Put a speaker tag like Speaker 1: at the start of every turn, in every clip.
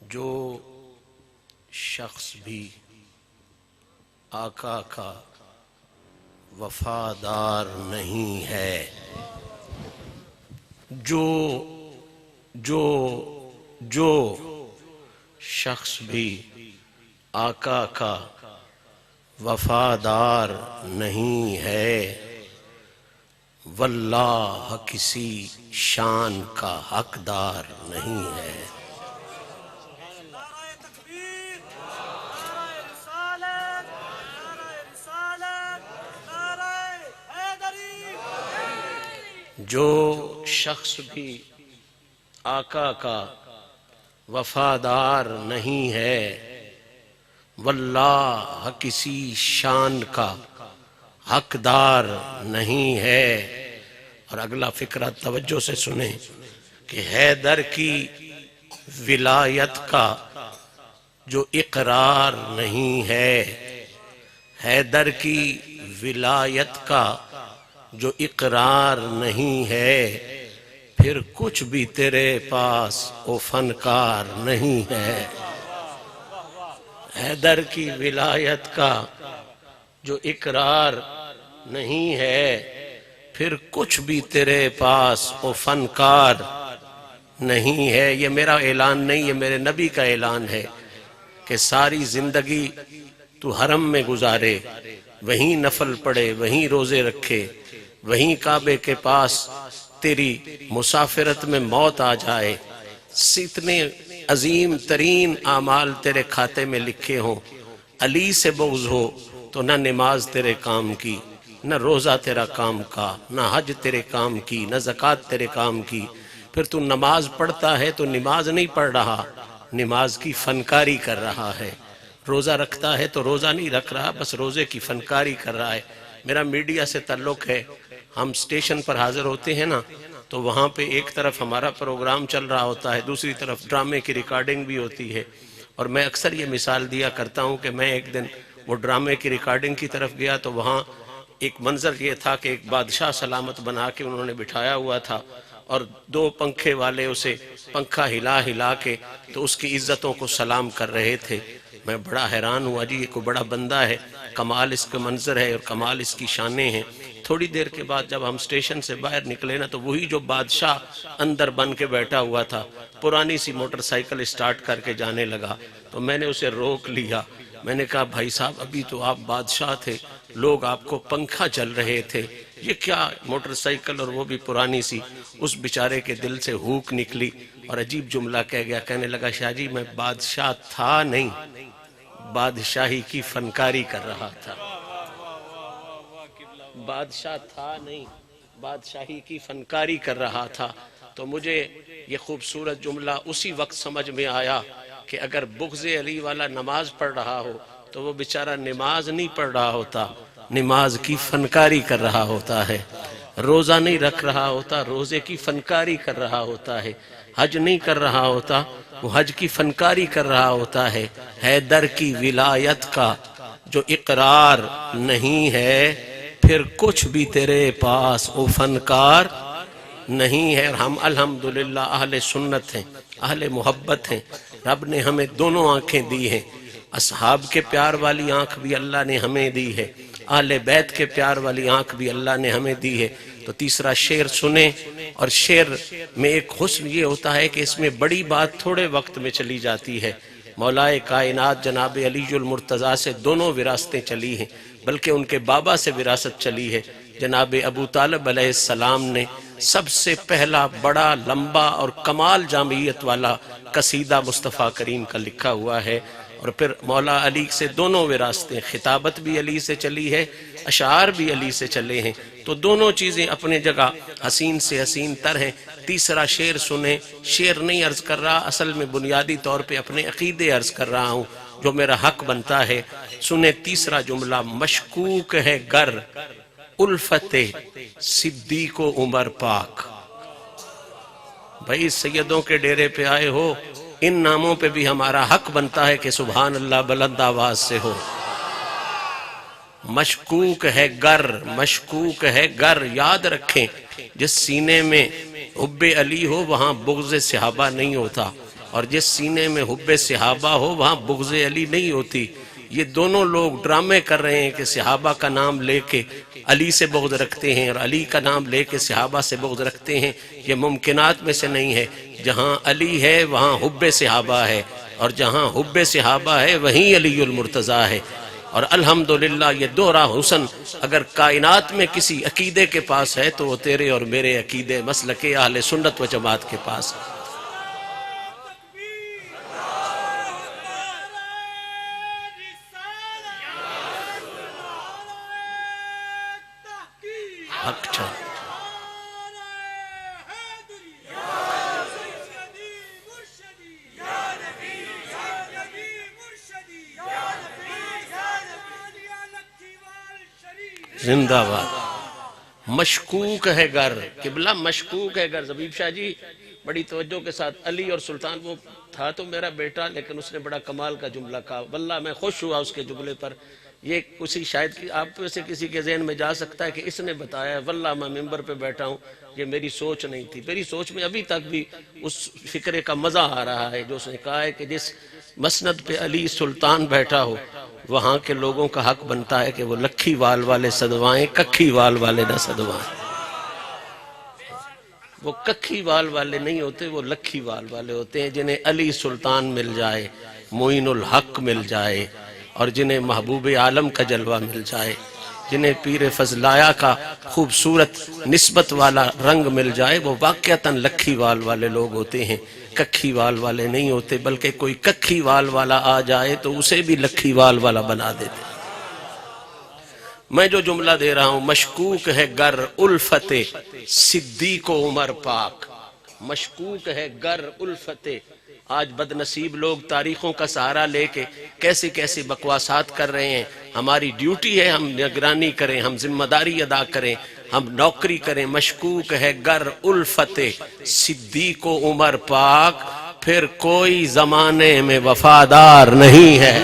Speaker 1: جو شخص بھی آقا کا وفادار نہیں ہے، جو شخص بھی آقا کا وفادار نہیں ہے، واللہ کسی شان کا حقدار نہیں ہے۔ جو شخص بھی آقا کا وفادار نہیں ہے، واللہ کسی شان کا حقدار نہیں ہے۔ اور اگلا فقرہ توجہ سے سنیں کہ حیدر کی ولایت کا جو اقرار نہیں ہے، حیدر کی ولایت کا جو اقرار نہیں ہے، پھر کچھ بھی تیرے پاس او فنکار نہیں ہے۔ حیدر کی ولایت کا جو اقرار نہیں ہے، پھر کچھ بھی تیرے پاس او فنکار نہیں ہے۔ یہ میرا اعلان نہیں، یہ میرے نبی کا اعلان ہے کہ ساری زندگی تو حرم میں گزارے، وہیں نفل پڑھے، وہیں روزے رکھے، وہیں کعبے کے پاس تیری مسافرت میں موت آ جائے، اتنے عظیم ترین اعمال تیرے کھاتے میں لکھے ہوں، علی سے بغض ہو تو نہ نماز تیرے کام کی، نہ روزہ تیرا کام کا، نہ حج تیرے کام کی، نہ زکوٰۃ تیرے کام کی، پھر تو نماز پڑھتا ہے تو نماز نہیں پڑھ رہا، نماز کی فنکاری کر رہا ہے، روزہ رکھتا ہے تو روزہ نہیں رکھ رہا، بس روزے کی فنکاری کر رہا ہے۔ میرا میڈیا سے تعلق ہے، ہم سٹیشن پر حاضر ہوتے ہیں نا، تو وہاں پہ ایک طرف ہمارا پروگرام چل رہا ہوتا ہے، دوسری طرف ڈرامے کی ریکارڈنگ بھی ہوتی ہے، اور میں اکثر یہ مثال دیا کرتا ہوں کہ میں ایک دن وہ ڈرامے کی ریکارڈنگ کی طرف گیا تو وہاں ایک منظر یہ تھا کہ ایک بادشاہ سلامت بنا کے انہوں نے بٹھایا ہوا تھا، اور دو پنکھے والے اسے پنکھا ہلا ہلا کے تو اس کی عزتوں کو سلام کر رہے تھے۔ میں بڑا حیران ہوا، جی یہ کوئی بڑا بندہ ہے، کمال اس کا منظر ہے اور کمال اس کی شانیں ہیں۔ تھوڑی دیر کے بعد جب ہم سٹیشن سے باہر نکلے نا تو وہی جو بادشاہ اندر بن کے بیٹھا ہوا تھا پرانی سی موٹر سائیکل اسٹارٹ کر کے جانے لگا، تو میں نے اسے روک لیا، میں نے کہا بھائی صاحب ابھی تو آپ بادشاہ تھے، لوگ آپ کو پنکھا چل رہے تھے، یہ کیا موٹر سائیکل اور وہ بھی پرانی سی؟ اس بیچارے کے دل سے ہوک نکلی اور عجیب جملہ کہہ گیا، کہنے لگا شاہ جی میں بادشاہ تھا نہیں، بادشاہی کی فنکاری کر رہا تھا۔ بادشاہ تھا نہیں، بادشاہی کی فنکاری کر رہا تھا۔ تو مجھے یہ خوبصورت جملہ اسی وقت سمجھ میں آیا کہ اگر بغض علی والا نماز پڑھ رہا ہو تو وہ بیچارہ نماز نہیں پڑھ رہا ہوتا، نماز کی فنکاری کر رہا ہوتا ہے، روزہ نہیں رکھ رہا ہوتا، روزے کی فنکاری کر رہا ہوتا ہے، حج نہیں کر رہا ہوتا، وہ حج کی فنکاری کر رہا ہوتا ہے۔ حیدر کی ولایت کا جو اقرار نہیں ہے، پھر کچھ بھی تیرے پاس او فنکار نہیں ہے۔ اور ہم الحمدللہ اہل سنت ہیں، اہل محبت ہیں، رب نے ہمیں دونوں آنکھیں دی ہیں، اصحاب کے پیار والی آنکھ بھی اللہ نے ہمیں دی ہے، اہل بیت کے پیار والی آنکھ بھی اللہ نے ہمیں دی ہے۔ تو تیسرا شعر سنیں، اور شعر میں ایک حسن یہ ہوتا ہے کہ اس میں بڑی بات تھوڑے وقت میں چلی جاتی ہے۔ مولائے کائنات جناب علی المرتضیٰ سے دونوں وراثتیں چلی ہیں، بلکہ ان کے بابا سے وراثت چلی ہے۔ جناب ابو طالب علیہ السلام نے سب سے پہلا بڑا لمبا اور کمال جامعیت والا قصیدہ مصطفیٰ کریم کا لکھا ہوا ہے، اور پھر مولا علی سے دونوں وراثتیں، خطابت بھی علی سے چلی ہے، اشعار بھی علی سے چلے ہیں، تو دونوں چیزیں اپنے جگہ حسین سے حسین تر ہیں۔ تیسرا شعر سنیں، شعر نہیں عرض کر رہا، اصل میں بنیادی طور پہ اپنے عقیدے عرض کر رہا ہوں جو میرا حق بنتا ہے۔ سنیں تیسرا جملہ، مشکوک ہے گر الفت صدیق و عمر پاک۔ بھائی سیدوں کے ڈیرے پہ آئے ہو، ان ناموں پہ بھی ہمارا حق بنتا ہے کہ سبحان اللہ بلند آواز سے ہو۔ مشکوک ہے گر، مشکوک ہے گر، یاد رکھیں جس سینے میں حب علی ہو وہاں بغض صحابہ نہیں ہوتا، اور جس سینے میں حب صحابہ ہو وہاں بغض علی نہیں ہوتی۔ یہ دونوں لوگ ڈرامے کر رہے ہیں کہ صحابہ کا نام لے کے علی سے بغض رکھتے ہیں اور علی کا نام لے کے صحابہ سے بغض رکھتے ہیں، یہ ممکنات میں سے نہیں ہے۔ جہاں علی ہے وہاں حب صحابہ ہے، اور جہاں حب صحابہ ہے وہیں علی المرتضیٰ ہے۔ اور الحمدللہ یہ دوہرا حسن اگر کائنات میں کسی عقیدے کے پاس ہے تو وہ تیرے اور میرے عقیدے مسلک اہل سنت و جماعت کے پاس ہے۔ اچھا زندہ باد۔ مشکوک ہے گر، قبلہ مشکوک ہے گر۔ زبیب شاہ جی بڑی توجہ کے ساتھ، علی اور سلطان وہ تھا تو میرا بیٹا، لیکن اس نے بڑا کمال کا جملہ کہا، واللہ میں خوش ہوا اس کے جملے پر۔ یہ کسی شاید کہ آپ میں سے کسی کے ذہن میں جا سکتا ہے کہ اس نے بتایا ہے، واللہ میں ممبر پہ بیٹھا ہوں، یہ میری سوچ نہیں تھی۔ میری سوچ میں ابھی تک بھی اس فکرے کا مزہ آ رہا ہے جو اس نے کہا ہے کہ جس مسند پہ علی سلطان بیٹھا ہو وہاں کے لوگوں کا حق بنتا ہے کہ وہ لکھی وال والے صدوائیں، ککھی وال والے نہ صدوائیں۔ وہ ککھی وال والے نہیں ہوتے، وہ لکھی وال والے ہوتے ہیں جنہیں علی سلطان مل جائے، معین الحق مل جائے، اور جنہیں محبوب عالم کا جلوہ مل جائے، جنہیں پیر فضلایہ کا خوبصورت نسبت والا رنگ مل جائے، وہ واقعتاً لکھی وال والے لوگ ہوتے ہیں، ککھی وال والے نہیں ہوتے۔ بلکہ کوئی ککھی وال والا آ جائے تو اسے بھی لکھی وال والا بنا دیتے۔ میں جو جملہ دے رہا ہوں، مشکوک ہے گر الفت صدیق و عمر پاک، مشکوک ہے گر الفت۔ آج بد نصیب لوگ تاریخوں کا سہارا لے کے کیسے کیسے بکواسات کر رہے ہیں۔ ہماری ڈیوٹی ہے ہم نگرانی کریں، ہم ذمہ داری ادا کریں، ہم نوکری کریں۔ مشکوک ہے گر الفت صدیق و عمر پاک، پھر کوئی زمانے میں وفادار نہیں ہے۔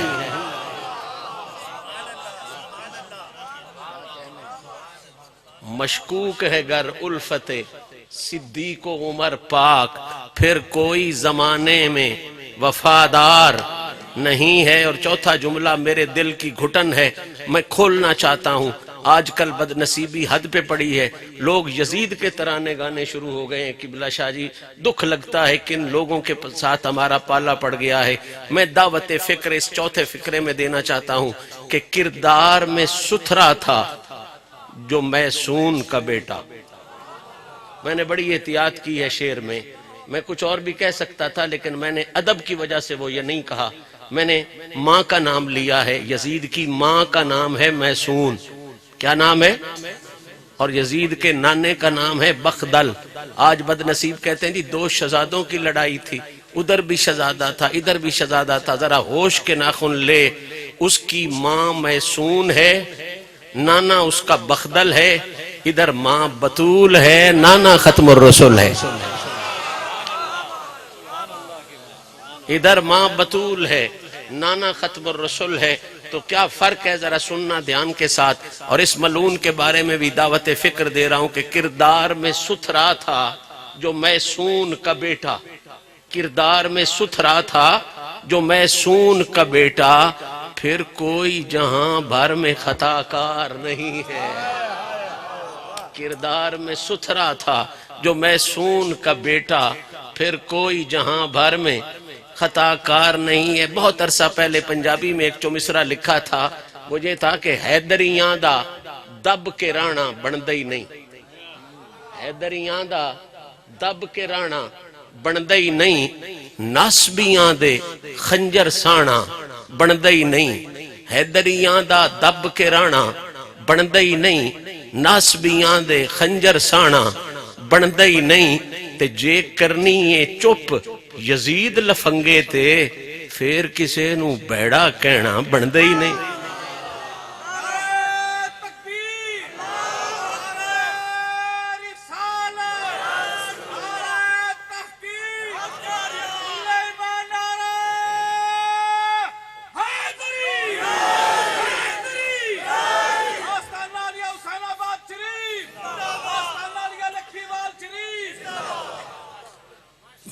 Speaker 1: مشکوک ہے گر الفت صدیق و عمر پاک، پھر کوئی زمانے میں وفادار نہیں ہے۔ اور چوتھا جملہ میرے دل کی گھٹن ہے، میں کھولنا چاہتا ہوں۔ آج کل بد نصیبی حد پہ پڑی ہے، لوگ یزید کے ترانے گانے شروع ہو گئے ہیں۔ قبلہ شاہ جی دکھ لگتا ہے کن لوگوں کے ساتھ ہمارا پالا پڑ گیا ہے۔ میں دعوت فکر اس چوتھے فکرے میں دینا چاہتا ہوں کہ کردار میں ستھرا تھا جو میسون کا بیٹا۔ میں نے بڑی احتیاط کی ہے شعر میں، میں کچھ اور بھی کہہ سکتا تھا لیکن میں نے ادب کی وجہ سے وہ یہ نہیں کہا۔ میں نے ماں کا نام لیا ہے، یزید کی ماں کا نام ہے میسون۔ کیا نام ہے؟ اور یزید کے نانے کا نام ہے بخدل۔ آج بد نصیب کہتے ہیں جی دو شہزادوں کی لڑائی تھی، ادھر بھی شہزادہ تھا ادھر بھی شہزادہ تھا، ذرا ہوش کے ناخن لے۔ اس کی ماں میسون ہے، نانا اس کا بخدل ہے، ادھر ماں بطول ہے، نانا ختم الرسل ہے۔ ادھر ماں بطول ہے، نانا ختم الرسل ہے۔ تو کیا فرق ہے ذرا سننا دھیان کے ساتھ۔ اور اس ملعون کے بارے میں بھی دعوت فکر دے رہا ہوں کہ کردار میں ستھرا تھا جو میسون کا بیٹا، کردار میں ستھرا تھا جو میسون کا بیٹا، پھر کوئی جہاں بھر میں خطا کار نہیں ہے۔ کردار میں ستھرا تھا جو میسون کا بیٹا، پھر کوئی جہاں بھر میں خطا کار نہیں ہے۔ بہت عرصہ پہلے پنجابی میں ایک چومسرا لکھا تھا، مجھے تھا کہ حیدریاں دا دب کے رانا بندئی نہیں، حیدریاں دا دب کے رانا بندئی نہیں، ناسبیاں دے خنجر سانا بندئی نہیں۔ حیدریاں دا دب کے رانا بندئی نہیں، ناسبیاں دے خنجر سانا بندئی نہیں۔ تے جے کرنی ہے چپ یزید لفنگے تے، پھر کسے نو بیڑا کہنا بندئی نہیں۔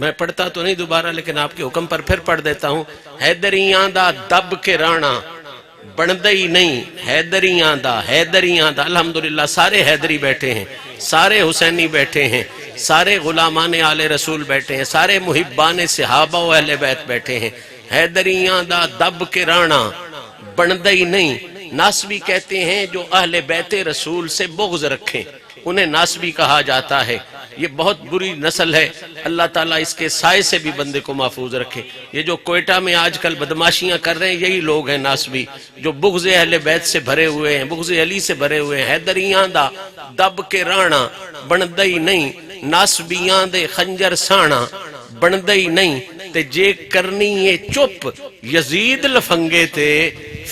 Speaker 1: میں پڑھتا تو نہیں دوبارہ لیکن آپ کے حکم پر پھر پڑھ دیتا ہوں. حیدریاں دا دب کے رانا بندہ ہی نہیں، حیدریاں دا الحمدللہ سارے حیدری بیٹھے ہیں، سارے حسینی بیٹھے ہیں، سارے غلامان آل رسول بیٹھے ہیں، سارے محبان صحابہ و اہل بیت بیٹھے ہیں. حیدریاں دا دب کے رانا بندہ ہی نہیں. ناسبی کہتے ہیں جو اہل بیت رسول سے بغض رکھیں، انہیں ناسبی کہا جاتا ہے. یہ بہت بری نسل ہے، اللہ تعالیٰ اس کے سائے سے بھی بندے کو محفوظ رکھے. یہ جو کوئٹہ میں آج کل بدماشیاں کر رہے ہیں یہی لوگ ہیں ناسبی، جو بغض اہل بیت سے بھرے ہوئے ہیں، بغض علی سے بھرے ہوئے ہیں. حیدریاں دا دب کے رانا بندہ ہی نہیں، ناسبیاں دے خنجر سانا بندہ ہی نہیں. تے جے کرنی یہ چپ یزید لفنگے تے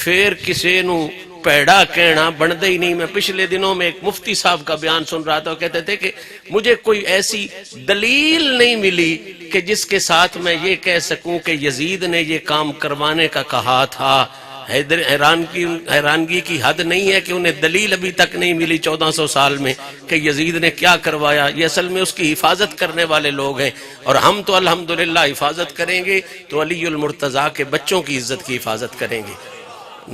Speaker 1: پھر کسے نو پیڑا کہنا بندہ ہی نہیں. میں پچھلے دنوں میں ایک مفتی صاحب کا بیان سن رہا تھا، وہ کہتے تھے کہ مجھے کوئی ایسی دلیل نہیں ملی کہ جس کے ساتھ میں یہ کہہ سکوں کہ یزید نے یہ کام کروانے کا کہا تھا. حیرانگی کی حد نہیں ہے کہ انہیں دلیل ابھی تک نہیں ملی 1400 سال میں کہ یزید نے کیا کروایا. یہ اصل میں اس کی حفاظت کرنے والے لوگ ہیں، اور ہم تو الحمدللہ حفاظت کریں گے تو علی المرتضیٰ کے بچوں کی عزت کی حفاظت کریں گے،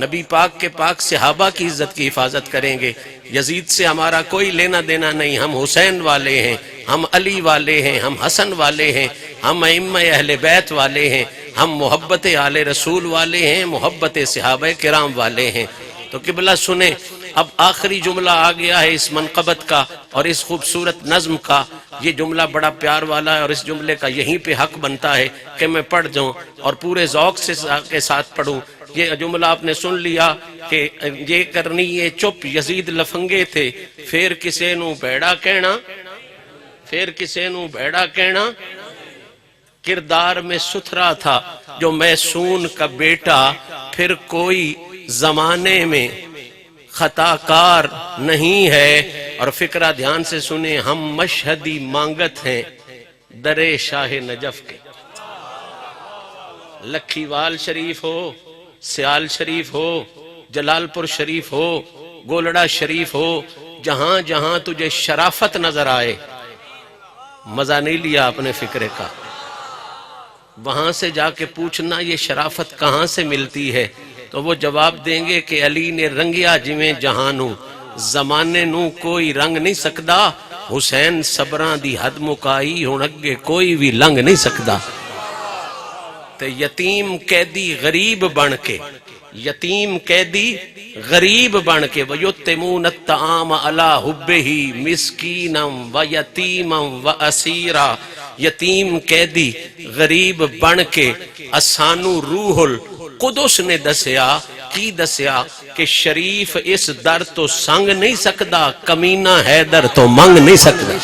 Speaker 1: نبی پاک کے پاک صحابہ کی عزت کی حفاظت کریں گے. یزید سے ہمارا کوئی لینا دینا نہیں. ہم حسین والے ہیں، ہم علی والے ہیں، ہم حسن والے ہیں، ہم ائمہ اہل بیت والے ہیں، ہم محبت آل رسول والے ہیں، محبت صحابہ کرام والے ہیں. تو قبلہ سنیں، اب آخری جملہ آ گیا ہے اس منقبت کا اور اس خوبصورت نظم کا. یہ جملہ بڑا پیار والا ہے اور اس جملے کا یہیں پہ حق بنتا ہے کہ میں پڑھ جاؤں اور پورے ذوق کے ساتھ پڑھوں. یہ جملہ آپ نے سن لیا کہ یہ کرنی یہ چپ یزید لفنگے تھے پھر کسے نو بھیڑا کہنا، پھر کسے نو بھیڑا کہنا. کردار میں ستھرا تھا جو میسون کا بیٹا، پھر کوئی زمانے میں خطا کار نہیں ہے. اور فقرہ دھیان سے سنیں، ہم مشہدی مانگت ہیں در شاہ نجف کے. لکھی وال شریف ہو، سیال شریف ہو، جلال پور شریف ہو، گولڑا شریف ہو، جہاں جہاں تجھے شرافت نظر آئے. مزہ نہیں لیا اپنے فکرے کا؟ وہاں سے جا کے پوچھنا یہ شرافت کہاں سے ملتی ہے، تو وہ جواب دیں گے کہ علی نے رنگیا جویں جہانوں، زمانے نو کوئی رنگ نہیں سکدا. حسین صبران دی حد مکائی، ہن اگے کوئی بھی لنگ نہیں سکدا. تے یتیم قیدی غریب بن کے، یتیم قیدی غریب بن کے، وَيُطْعِمُونَ الطَّعَامَ عَلَىٰ حُبِّهِ مِسْكِينًا وَيَتِيمًا وَأَسِيرًا. یتیم قیدی غریب بن کے اسانو روح القدس نے دسیا کی دسیا کہ شریف اس در تو سنگ نہیں سکدا، کمینہ حیدر تو منگ نہیں سکدا.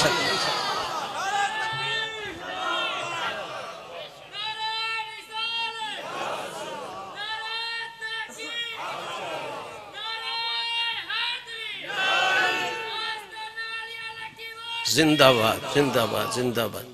Speaker 1: زندہ باد، زندہ باد، زندہ باد.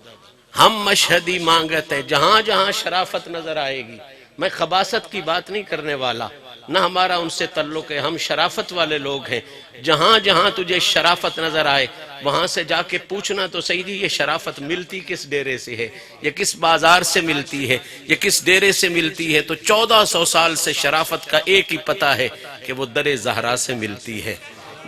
Speaker 1: ہم مشہدی مانگت ہیں جہاں جہاں شرافت نظر آئے گی. میں خباثت کی بات نہیں کرنے والا، نہ ہمارا ان سے تعلق ہے، ہم شرافت والے لوگ ہیں. جہاں جہاں تجھے شرافت نظر آئے وہاں سے جا کے پوچھنا تو صحیح جی یہ شرافت ملتی کس ڈیرے سے ہے، یہ کس بازار سے ملتی ہے، یہ کس ڈیرے سے ملتی ہے. تو 1400 سال سے شرافت کا ایک ہی پتہ ہے کہ وہ در زہرا سے ملتی ہے،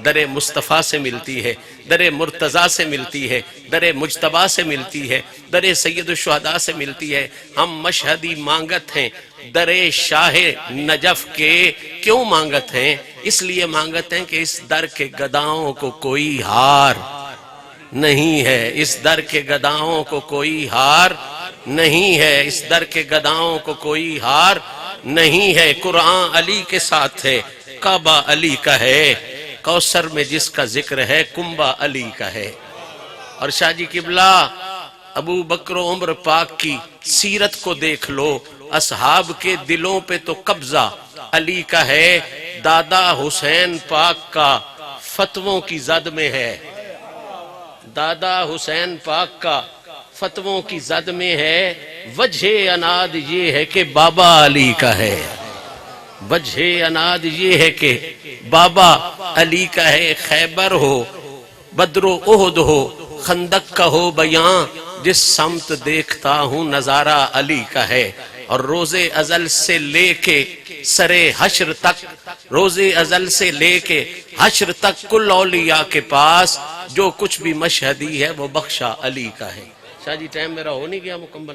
Speaker 1: در مصطفیٰ سے ملتی ہے، در مرتضیٰ سے ملتی ہے، در مجتبیٰ سے ملتی ہے، در سید الشہداء سے ملتی ہے. ہم مشہدی مانگت ہیں در شاہ نجف کے. کیوں مانگت ہیں؟ اس لیے مانگت ہیں کہ اس در کے گداؤں کو کوئی ہار نہیں ہے، اس در کے گداؤں کو کوئی ہار نہیں ہے، اس در کے گداؤں کو کوئی ہار نہیں ہے. قرآن علی کے ساتھ ہے، کعبہ علی کا ہے، کوثر میں جس کا ذکر ہے کنبہ علی کا ہے. اور شاہ جی قبلہ ابو بکر و عمر پاک کی سیرت کو دیکھ لو، اصحاب کے دلوں پہ تو قبضہ علی کا ہے. دادا حسین پاک کا فتووں کی زد میں ہے، دادا حسین پاک کا فتووں کی زد میں ہے. وجہ اناد یہ ہے کہ بابا علی کا ہے، وجہ اناد یہ ہے کہ بابا علی کا ہے. خیبر ہو، بدر و احد ہو، خندق کا ہو بیان، جس سمت دیکھتا ہوں نظارہ علی کا ہے، اور روز ازل سے لے کے سرے حشر تک، روز ازل سے لے کے حشر تک کل اولیاء کے پاس جو کچھ بھی مشہدی ہے وہ بخشا علی کا ہے۔ شاہ جی ٹائم میرا ہو نہیں گیا مکمل؟